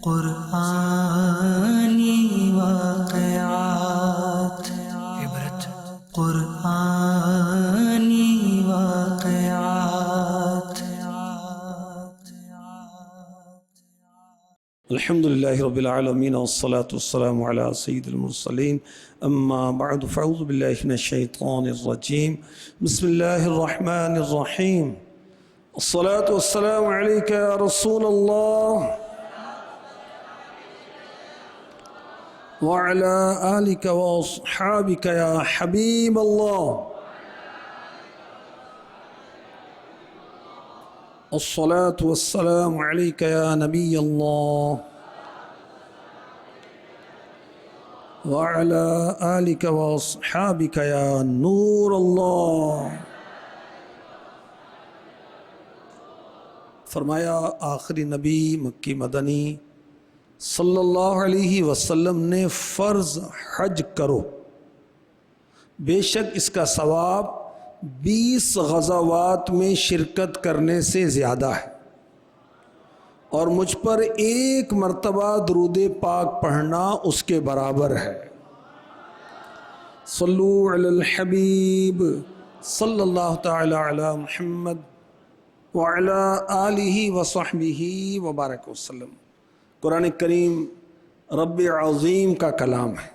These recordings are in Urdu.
قرآنی واقعات عبرت قرآنی واقعات الحمد لله رب العالمين والصلاة والسلام على سيد المرسلين أما بعد فأعوذ بالله من الشيطان الرجيم بسم الله الرحمن الرحيم الصلاة والسلام عليك يا رسول الله وعلى آلك وأصحابك يا حبيب الله الصلاة والسلام عليك يا نبي الله وعلى آلك وأصحابك يا نور الله. فرمایا آخری نبی مکی مدنی صلی اللہ علیہ وسلم نے فرض حج کرو، بے شک اس کا ثواب 20 غزوات میں شرکت کرنے سے زیادہ ہے، اور مجھ پر ایک مرتبہ درود پاک پڑھنا اس کے برابر ہے. صلو علی الحبیب صلی اللہ تعالی علی محمد وعلی آلہ وصحبہ وبارک وسلم. قرآن کریم رب عظیم کا کلام ہے،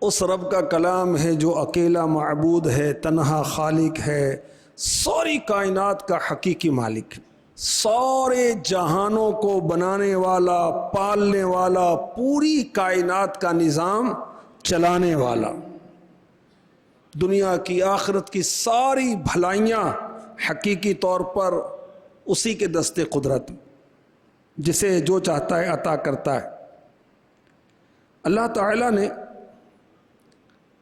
اس رب کا کلام ہے جو اکیلا معبود ہے، تنہا خالق ہے، ساری کائنات کا حقیقی مالک، سارے جہانوں کو بنانے والا، پالنے والا، پوری کائنات کا نظام چلانے والا، دنیا کی آخرت کی ساری بھلائیاں حقیقی طور پر اسی کے دست قدرت، جسے جو چاہتا ہے عطا کرتا ہے. اللہ تعالیٰ نے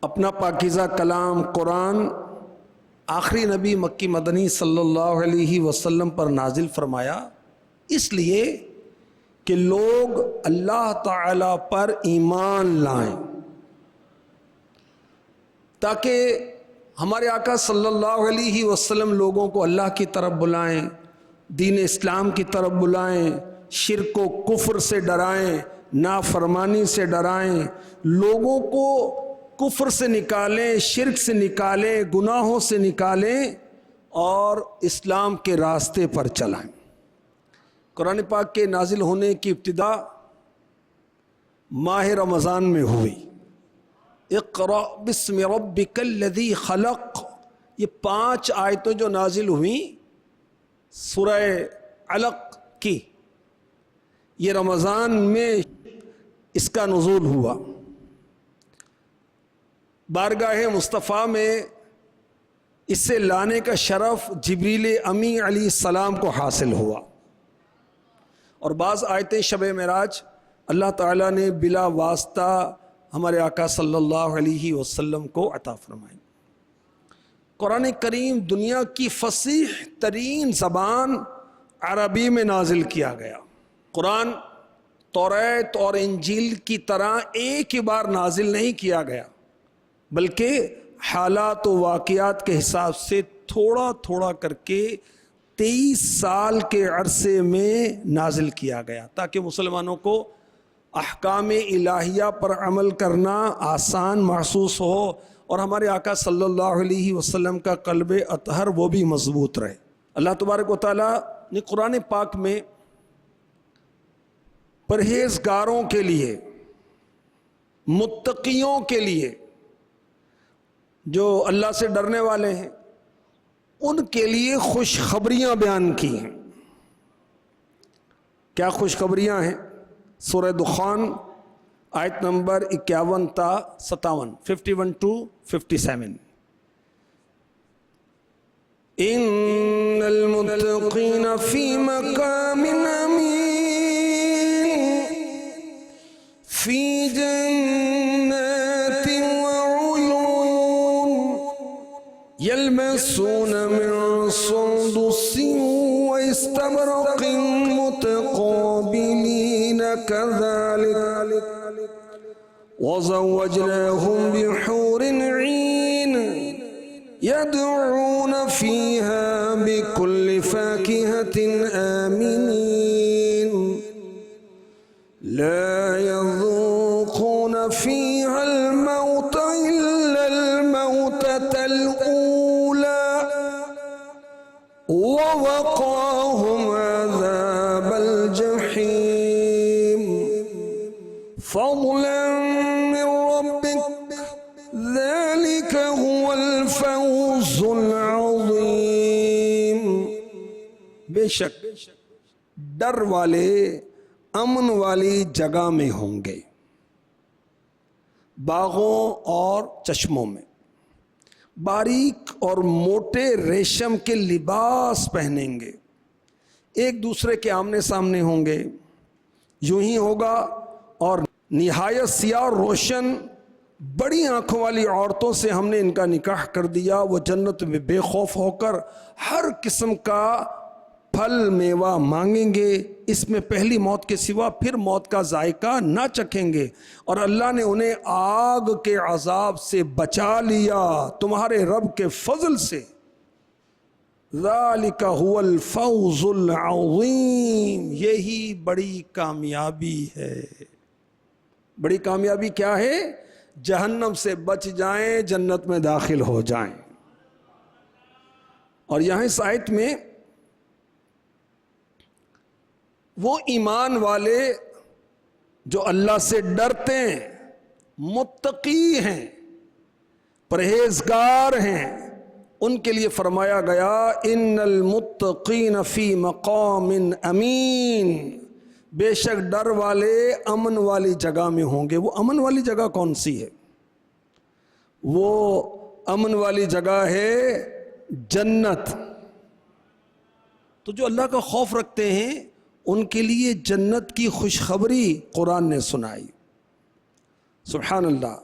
اپنا پاکیزہ کلام قرآن آخری نبی مکی مدنی صلی اللہ علیہ وسلم پر نازل فرمایا اس لیے کہ لوگ اللہ تعالیٰ پر ایمان لائیں، تاکہ ہمارے آقا صلی اللہ علیہ وسلم لوگوں کو اللہ کی طرف بلائیں، دین اسلام کی طرف بلائیں، شرک و کفر سے ڈرائیں، نافرمانی سے ڈرائیں، لوگوں کو کفر سے نکالیں، شرک سے نکالیں، گناہوں سے نکالیں اور اسلام کے راستے پر چلائیں. قرآن پاک کے نازل ہونے کی ابتدا ماہ رمضان میں ہوئی. اقرأ بسم ربک الذی خلق، یہ 5 آیتیں جو نازل ہوئیں سورہ علق کی، یہ رمضان میں اس کا نزول ہوا. بارگاہ مصطفیٰ میں اسے لانے کا شرف جبریل امی علیہ السلام کو حاصل ہوا، اور بعض آیتیں شب معراج اللہ تعالیٰ نے بلا واسطہ ہمارے آقا صلی اللہ علیہ وسلم کو عطا فرمائیں. قرآن کریم دنیا کی فصیح ترین زبان عربی میں نازل کیا گیا. قرآن توریت اور انجیل کی طرح ایک ہی بار نازل نہیں کیا گیا، بلکہ حالات و واقعات کے حساب سے تھوڑا تھوڑا کر کے 23 سال کے عرصے میں نازل کیا گیا، تاکہ مسلمانوں کو احکام الہیہ پر عمل کرنا آسان محسوس ہو، اور ہمارے آقا صلی اللہ علیہ وسلم کا قلب اطہر وہ بھی مضبوط رہے. اللہ تبارک و تعالیٰ نے قرآن پاک میں پرہیزگاروں کے لیے، متقیوں کے لیے، جو اللہ سے ڈرنے والے ہیں، ان کے لیے خوشخبریاں بیان کی ہیں. کیا خوشخبریاں ہیں؟ سورہ دخان آیت نمبر 51 تا 57، 51 to 57. ان المتقین فی مقام امین فی جنات وعیون یلبسون من سندس واستبرق متقابلین كذلك وزوجناهم بحور عین يدعون فيها بكل فاكهة آمنين لا يذوقون فيها الموت إلا الموتة الأولى ووقاهم عذاب الجحيم فضلا من ربك ذلك هو الفوز العظيم. بے شک ڈر والے امن والی جگہ میں ہوں گے، باغوں اور چشموں میں، باریک اور موٹے ریشم کے لباس پہنیں گے، ایک دوسرے کے آمنے سامنے ہوں گے، یوں ہی ہوگا. اور نہایت سیاہ اور روشن بڑی آنکھوں والی عورتوں سے ہم نے ان کا نکاح کر دیا، وہ جنت میں بے خوف ہو کر ہر قسم کا پھل میوہ مانگیں گے، اس میں پہلی موت کے سوا پھر موت کا ذائقہ نہ چکھیں گے. اور اللہ نے انہیں آگ کے عذاب سے بچا لیا تمہارے رب کے فضل سے. ذالک هو الفوز العظیم، یہی بڑی کامیابی ہے. بڑی کامیابی کیا ہے؟ جہنم سے بچ جائیں، جنت میں داخل ہو جائیں. اور یہاں اس آیت میں وہ ایمان والے جو اللہ سے ڈرتے ہیں، متقی ہیں، پرہیزگار ہیں، ان کے لیے فرمایا گیا ان المتقین فی مقام امین، بے شک ڈر والے امن والی جگہ میں ہوں گے. وہ امن والی جگہ کون سی ہے؟ وہ امن والی جگہ ہے جنت. تو جو اللہ کا خوف رکھتے ہیں ان کے لیے جنت کی خوشخبری قرآن نے سنائی. سبحان اللہ.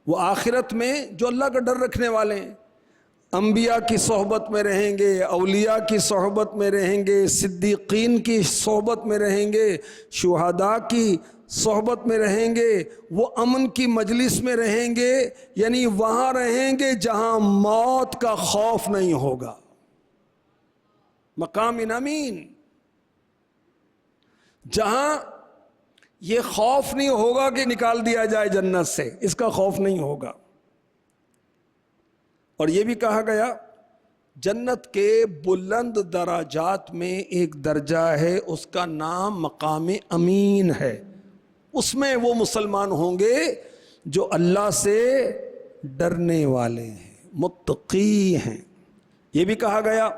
وہ آخرت میں جو اللہ کا ڈر رکھنے والے ہیں، انبیاء کی صحبت میں رہیں گے، اولیاء کی صحبت میں رہیں گے، صدیقین کی صحبت میں رہیں گے، شہداء کی صحبت میں رہیں گے، وہ امن کی مجلس میں رہیں گے، یعنی وہاں رہیں گے جہاں موت کا خوف نہیں ہوگا. مقام امین، جہاں یہ خوف نہیں ہوگا کہ نکال دیا جائے جنت سے، اس کا خوف نہیں ہوگا. اور یہ بھی کہا گیا جنت کے بلند درجات میں ایک درجہ ہے، اس کا نام مقام امین ہے. اس میں وہ مسلمان ہوں گے جو اللہ سے ڈرنے والے ہیں، متقی ہیں. یہ بھی کہا گیا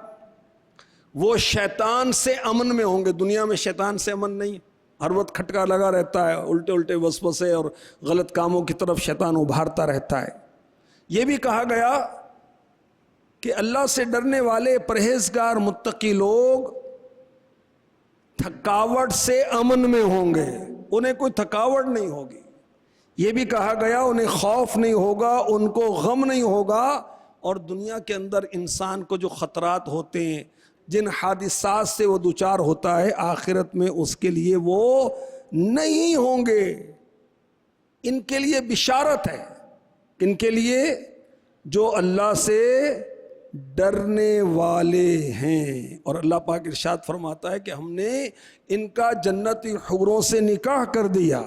وہ شیطان سے امن میں ہوں گے. دنیا میں شیطان سے امن نہیں، ہر وقت کھٹکا لگا رہتا ہے، الٹے الٹے وسوسے اور غلط کاموں کی طرف شیطان ابھارتا رہتا ہے. یہ بھی کہا گیا کہ اللہ سے ڈرنے والے پرہیزگار متقی لوگ تھکاوٹ سے امن میں ہوں گے، انہیں کوئی تھکاوٹ نہیں ہوگی. یہ بھی کہا گیا انہیں خوف نہیں ہوگا، ان کو غم نہیں ہوگا. اور دنیا کے اندر انسان کو جو خطرات ہوتے ہیں، جن حادثات سے وہ دوچار ہوتا ہے، آخرت میں اس کے لیے وہ نہیں ہوں گے. ان کے لیے بشارت ہے، ان کے لیے جو اللہ سے ڈرنے والے ہیں. اور اللہ پاک ارشاد فرماتا ہے کہ ہم نے ان کا جنتی حوروں سے نکاح کر دیا.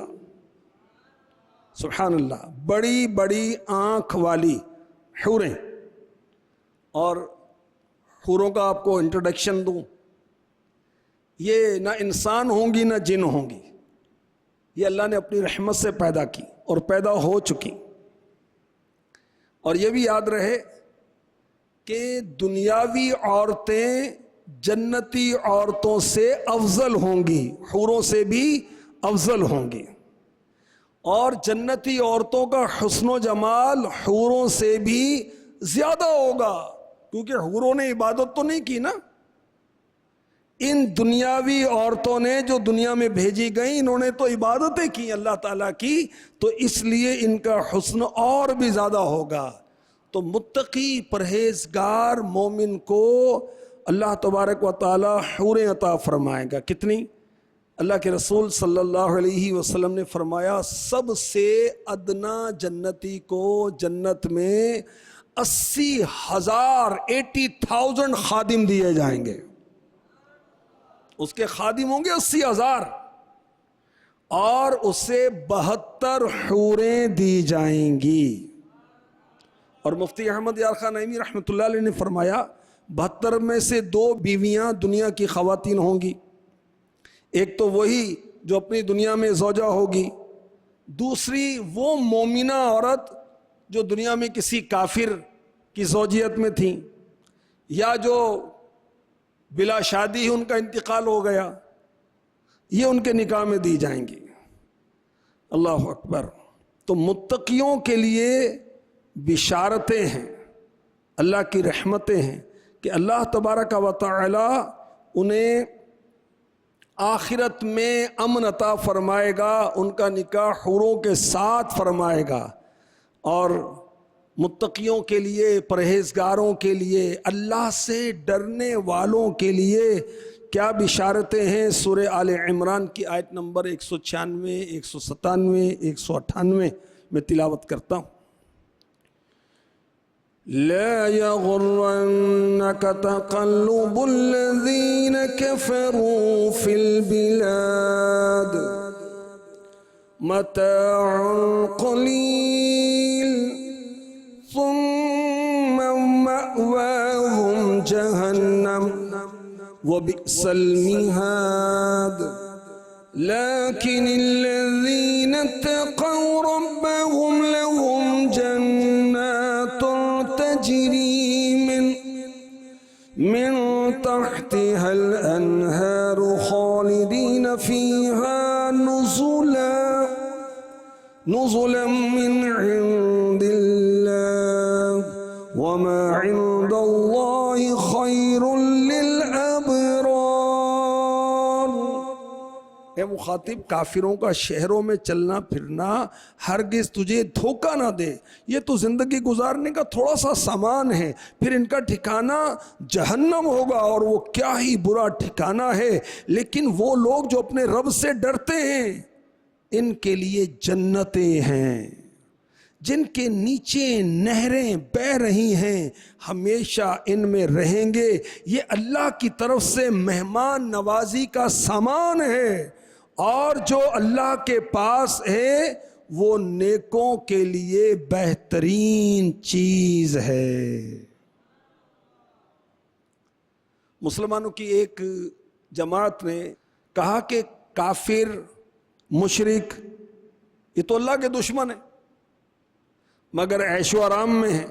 سبحان اللہ. بڑی بڑی آنکھ والی حوریں. اور حوروں کا آپ کو انٹروڈکشن دوں، یہ نہ انسان ہوں گی نہ جن ہوں گی، یہ اللہ نے اپنی رحمت سے پیدا کی اور پیدا ہو چکی. اور یہ بھی یاد رہے کہ دنیاوی عورتیں جنتی عورتوں سے افضل ہوں گی، حوروں سے بھی افضل ہوں گی. اور جنتی عورتوں کا حسن و جمال حوروں سے بھی زیادہ ہوگا، کیونکہ حوروں نے عبادت تو نہیں کی نا. ان دنیاوی عورتوں نے جو دنیا میں بھیجی گئیں، انہوں نے تو عبادتیں کی اللہ تعالیٰ کی، تو اس لیے ان کا حسن اور بھی زیادہ ہوگا. تو متقی پرہیزگار مومن کو اللہ تبارک و تعالی حوریں عطا فرمائے گا. کتنی؟ اللہ کے رسول صلی اللہ علیہ وسلم نے فرمایا سب سے ادنا جنتی کو جنت میں 80,000 خادم دیے جائیں گے. اس کے خادم ہوں گے 80,000. اور اسے 72 حوریں دی جائیں گی۔ اور مفتی احمد یار خان نعیمی رحمۃ اللہ علیہ نے فرمایا 72 میں سے 2 بیویاں دنیا کی خواتین ہوں گی، ایک تو وہی جو اپنی دنیا میں زوجہ ہوگی، دوسری وہ مومنہ عورت جو دنیا میں کسی کافر کی زوجیت میں تھیں یا جو بلا شادی ہی ان کا انتقال ہو گیا، یہ ان کے نکاح میں دی جائیں گی۔ اللہ اکبر۔ تو متقیوں کے لیے بشارتیں ہیں، اللہ کی رحمتیں ہیں کہ اللہ تبارک و تعالی انہیں آخرت میں امن عطا فرمائے گا، ان کا نکاح حوروں کے ساتھ فرمائے گا۔ اور متقیوں کے لیے، پرہیزگاروں کے لیے، اللہ سے ڈرنے والوں کے لیے کیا بشارتیں ہیں؟ سورہ آل عمران کی آیت نمبر 196، 197، 198 میں تلاوت کرتا ہوں۔ لا يغرنك تقلب الذين كفروا في البلاد متاع قليل ثم مأواهم جهنم وبئس المهاد لكن الذين اتقوا ربهم لهم جنات تجري من تحتها الأنهار خالدين فيها نزلا من عند الله وما عند الله خير للأبرار۔ اے مخاطب، کافروں کا شہروں میں چلنا پھرنا ہرگز تجھے دھوکہ نہ دے، یہ تو زندگی گزارنے کا تھوڑا سا سامان ہے، پھر ان کا ٹھکانہ جہنم ہوگا، اور وہ کیا ہی برا ٹھکانہ ہے۔ لیکن وہ لوگ جو اپنے رب سے ڈرتے ہیں ان کے لیے جنتیں ہیں جن کے نیچے نہریں بہہ رہی ہیں، ہمیشہ ان میں رہیں گے۔ یہ اللہ کی طرف سے مہمان نوازی کا سامان ہے، اور جو اللہ کے پاس ہے وہ نیکوں کے لیے بہترین چیز ہے۔ مسلمانوں کی ایک جماعت نے کہا کہ کافر، مشرک یہ تو اللہ کے دشمن ہیں، مگر عیش و آرام میں ہیں،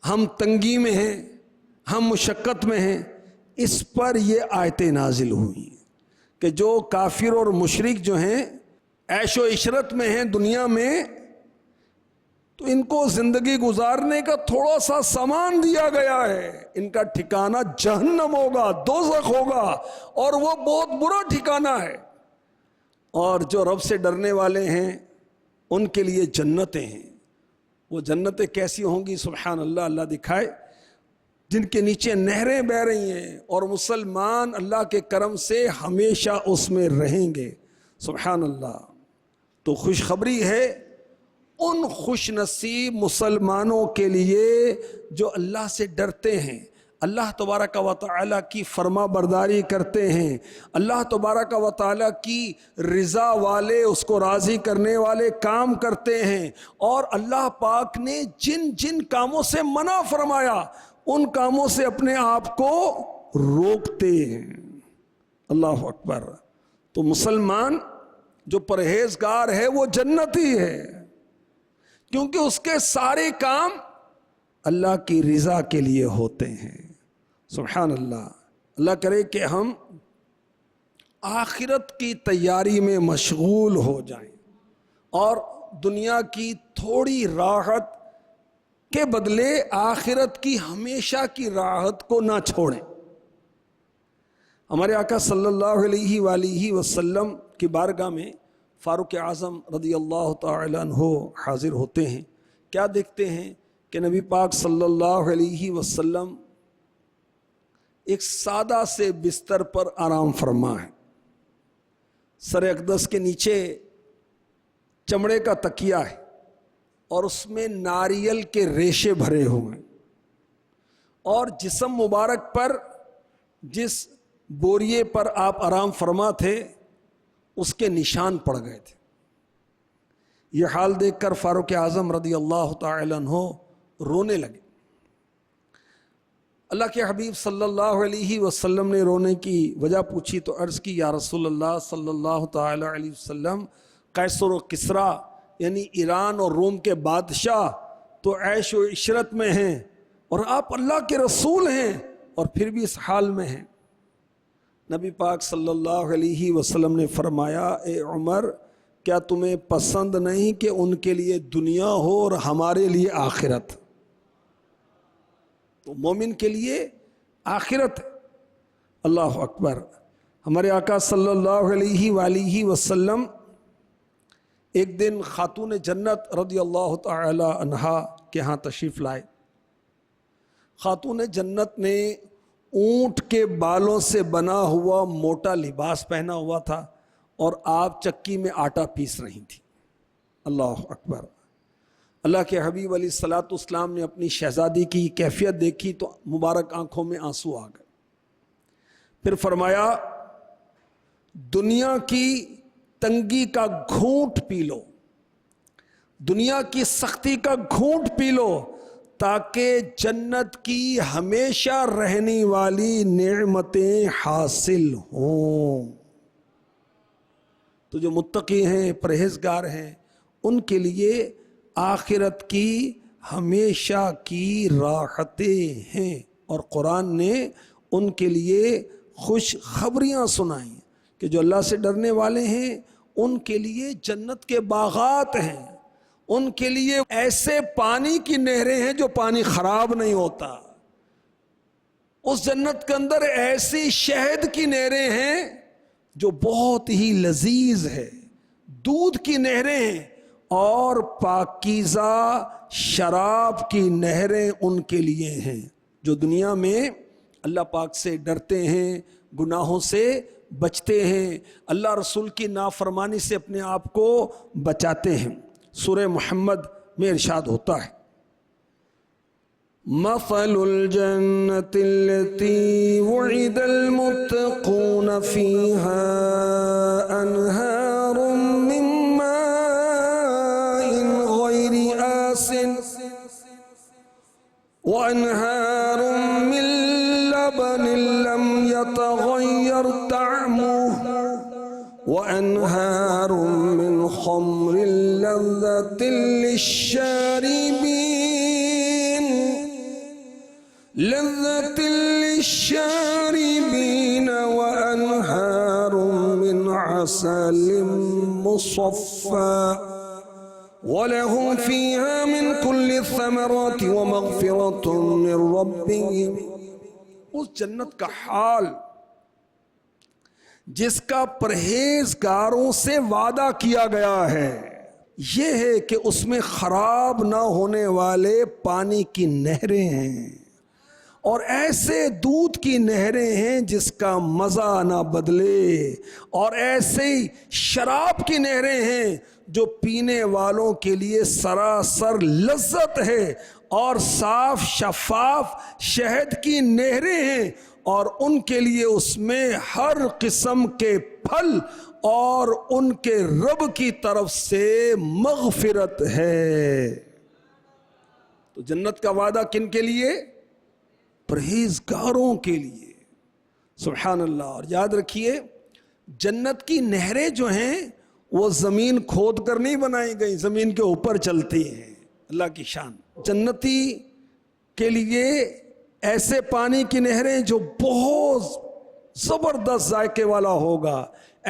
ہم تنگی میں ہیں، ہم مشقت میں ہیں۔ اس پر یہ آیتیں نازل ہوئی کہ جو کافر اور مشرک جو ہیں عیش و عشرت میں ہیں دنیا میں، تو ان کو زندگی گزارنے کا تھوڑا سا سامان دیا گیا ہے، ان کا ٹھکانہ جہنم ہوگا، دوزخ ہوگا، اور وہ بہت برا ٹھکانہ ہے۔ اور جو رب سے ڈرنے والے ہیں ان کے لیے جنتیں ہیں۔ وہ جنتیں کیسی ہوں گی؟ سبحان اللہ، اللہ دکھائے، جن کے نیچے نہریں بہہ رہی ہیں، اور مسلمان اللہ کے کرم سے ہمیشہ اس میں رہیں گے۔ سبحان اللہ۔ تو خوشخبری ہے ان خوش نصیب مسلمانوں کے لیے جو اللہ سے ڈرتے ہیں، اللہ تبارک و تعالی کی فرما برداری کرتے ہیں، اللہ تبارک و تعالی کی رضا والے، اس کو راضی کرنے والے کام کرتے ہیں، اور اللہ پاک نے جن جن کاموں سے منع فرمایا ان کاموں سے اپنے آپ کو روکتے ہیں۔ اللہ اکبر۔ تو مسلمان جو پرہیزگار ہے وہ جنتی ہے، کیونکہ اس کے سارے کام اللہ کی رضا کے لیے ہوتے ہیں۔ سبحان اللہ۔ اللہ کرے کہ ہم آخرت کی تیاری میں مشغول ہو جائیں اور دنیا کی تھوڑی راحت کے بدلے آخرت کی ہمیشہ کی راحت کو نہ چھوڑیں۔ ہمارے آقا صلی اللہ علیہ وآلہ وسلم کی بارگاہ میں فاروق اعظم رضی اللہ تعالی عنہ حاضر ہوتے ہیں۔ کیا دیکھتے ہیں کہ نبی پاک صلی اللہ علیہ وسلم ایک سادہ سے بستر پر آرام فرما ہے، سر اقدس کے نیچے چمڑے کا تکیہ ہے اور اس میں ناریل کے ریشے بھرے ہوئے ہیں، اور جسم مبارک پر جس بوریے پر آپ آرام فرما تھے اس کے نشان پڑ گئے تھے۔ یہ حال دیکھ کر فاروق اعظم رضی اللہ تعالی عنہ رونے لگے۔ اللہ کے حبیب صلی اللہ علیہ وسلم نے رونے کی وجہ پوچھی تو عرض کی، یا رسول اللہ صلی اللہ تعالی علیہ وسلم، قیصر و کسریٰ یعنی ایران اور روم کے بادشاہ تو عیش و عشرت میں ہیں، اور آپ اللہ کے رسول ہیں اور پھر بھی اس حال میں ہیں۔ نبی پاک صلی اللہ علیہ وسلم نے فرمایا، اے عمر، کیا تمہیں پسند نہیں کہ ان کے لیے دنیا ہو اور ہمارے لیے آخرت؟ تو مومن کے لیے آخرت۔ اللہ اکبر۔ ہمارے آقا صلی اللہ علیہ وآلہ وسلم ایک دن خاتون جنت رضی اللہ تعالی عنہا کے ہاں تشریف لائے۔ خاتون جنت نے اونٹ کے بالوں سے بنا ہوا موٹا لباس پہنا ہوا تھا اور آپ چکی میں آٹا پیس رہی تھی۔ اللہ اکبر۔ اللہ کے حبیب علیہ الصلوۃ والسلام نے اپنی شہزادی کی کیفیت دیکھی تو مبارک آنکھوں میں آنسو آ گئے۔ پھر فرمایا، دنیا کی تنگی کا گھونٹ پی لو، دنیا کی سختی کا گھونٹ پی لو، تاکہ جنت کی ہمیشہ رہنے والی نعمتیں حاصل ہوں۔ تو جو متقی ہیں، پرہیزگار ہیں، ان کے لیے آخرت کی ہمیشہ کی راحتیں ہیں، اور قرآن نے ان کے لیے خوش خبریاں سنائیں کہ جو اللہ سے ڈرنے والے ہیں ان کے لیے جنت کے باغات ہیں، ان کے لیے ایسے پانی کی نہریں ہیں جو پانی خراب نہیں ہوتا، اس جنت کے اندر ایسی شہد کی نہریں ہیں جو بہت ہی لذیذ ہے، دودھ کی نہریں ہیں، اور پاکیزہ شراب کی نہریں ان کے لیے ہیں۔ جو دنیا میں اللہ پاک سے ڈرتے ہیں، گناہوں سے بچتے ہیں، اللہ رسول کی نافرمانی سے اپنے آپ کو بچاتے ہیں۔ سورہ محمد میں ارشاد ہوتا ہے، مثل الجنة التي وعد المتقون فيها أنهار من ماء غير آسن وأنهار من لبن لم يتغير طعمه وأنهار من خمر لذة للشاربين وأنهار من عسل مصفى وَلَهُمْ فِيهَا مِنْ كُلِّ الثَّمَرَاتِ وَمَغْفِرَةٌ مِّن رَّبِّهِمْ۔ اس جنت کا حال جس کا پرہیزگاروں سے وعدہ کیا گیا ہے یہ ہے کہ اس میں خراب نہ ہونے والے پانی کی نہریں ہیں، اور ایسے دودھ کی نہریں ہیں جس کا مزہ نہ بدلے، اور ایسے شراب کی نہریں ہیں جو پینے والوں کے لیے سراسر لذت ہے، اور صاف شفاف شہد کی نہریں ہیں، اور ان کے لیے اس میں ہر قسم کے پھل اور ان کے رب کی طرف سے مغفرت ہے۔ تو جنت کا وعدہ کن کے لیے؟ پرہیزگاروں کے لیے۔ سبحان اللہ۔ اور یاد رکھیے، جنت کی نہریں جو ہیں وہ زمین کھود کر نہیں بنائی گئی، زمین کے اوپر چلتی ہیں۔ اللہ کی شان۔ جنتی کے لیے ایسے پانی کی نہریں جو بہت زبردست ذائقے والا ہوگا،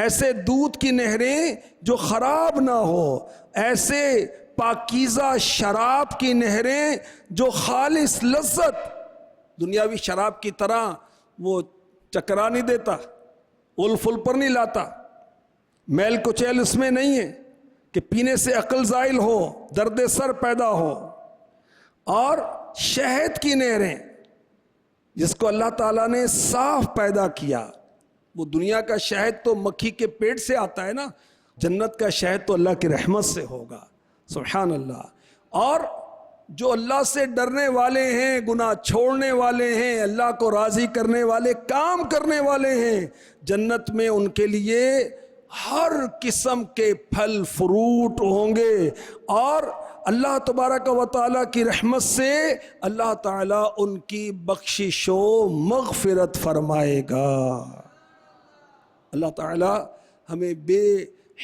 ایسے دودھ کی نہریں جو خراب نہ ہو، ایسے پاکیزہ شراب کی نہریں جو خالص لذت، دنیاوی شراب کی طرح وہ چکرا نہیں دیتا، الفل پر نہیں لاتا، میل کچیل اس میں نہیں ہے کہ پینے سے عقل زائل ہو، درد سر پیدا ہو۔ اور شہد کی نہریں جس کو اللہ تعالیٰ نے صاف پیدا کیا، وہ دنیا کا شہد تو مکھی کے پیٹ سے آتا ہے نا، جنت کا شہد تو اللہ کی رحمت سے ہوگا۔ سبحان اللہ۔ اور جو اللہ سے ڈرنے والے ہیں، گناہ چھوڑنے والے ہیں، اللہ کو راضی کرنے والے کام کرنے والے ہیں، جنت میں ان کے لیے ہر قسم کے پھل فروٹ ہوں گے، اور اللہ تبارک و تعالیٰ کی رحمت سے اللہ تعالیٰ ان کی بخشش و مغفرت فرمائے گا۔ اللہ تعالیٰ ہمیں بے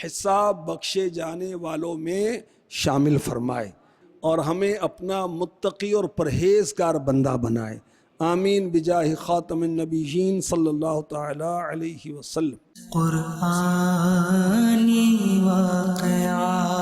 حساب بخشے جانے والوں میں شامل فرمائے اور ہمیں اپنا متقی اور پرہیزگار بندہ بنائے، آمین بجاہ خاتم النبیین صلی اللہ تعالی علیہ وسلم۔ قرآنی واقعات